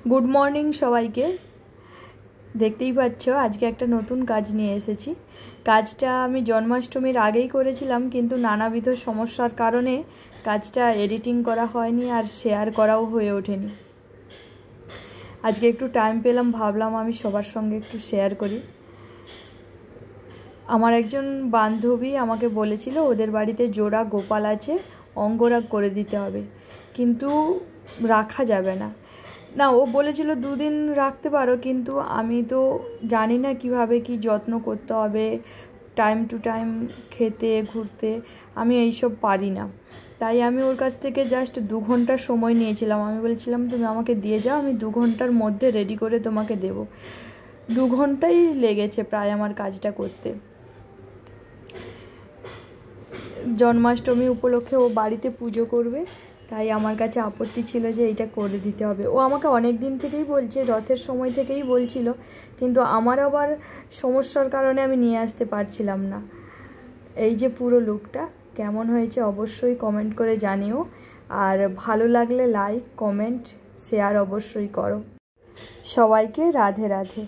Good morning সবাইকে। দেখতেই পাচ্ছ আজকে একটা নতুন কাজ নিয়ে এসেছি। কাজটা আমি জন্মাষ্টমীর আগেই করেছিলাম, কিন্তু নানাবিধ সমস্যার কারণে কাজটা এডিটিং করা হয়নি আর শেয়ার করাও হয়ে ওঠেনি। আজকে একটু টাইম পেলাম, ভাবলাম আমি সবার সঙ্গে একটু শেয়ার করি। আমার একজন বান্ধবী আমাকে বলেছিল ওদের বাড়িতে জোড়া গোপাল আছে, অঙ্গরাগ করে দিতে হবে, কিন্তু রাখা যাবে না। ও বলেছিল 2 দিন রাখতে পারো, কিন্তু আমি তো জানি না কিভাবে কি যত্ন করতে হবে, টাইম টু টাইম খেতে ঘুরতে, আমি এইসব পারি না। তাই আমি ওর কাছ থেকে জাস্ট 2 ঘন্টা সময় নিয়েছিলাম। আমি বলেছিলাম তুমি আমাকে দিয়ে যাও, আমি 2 ঘন্টার মধ্যে রেডি করে তোমাকে দেব। 2 ঘন্টাই লেগেছে প্রায় আমার কাজটা করতে। জন্মাষ্টমী উপলক্ষে ও বাড়িতে পুজো করবে, তাই আমার কাছে আপত্তি ছিল যে এইটা করে দিতে হবে। ও আমাকে অনেক দিন থেকেই বলছে, রথের সময় থেকেই বলছিল, কিন্তু আমার আবার সমস্যার কারণে আমি নিয়ে আসতে পারছিলাম না। এই যে পুরো লুকটা কেমন হয়েছে অবশ্যই কমেন্ট করে জানিও, আর ভালো লাগলে লাইক কমেন্ট শেয়ার অবশ্যই করো। সবাইকে রাধে রাধে।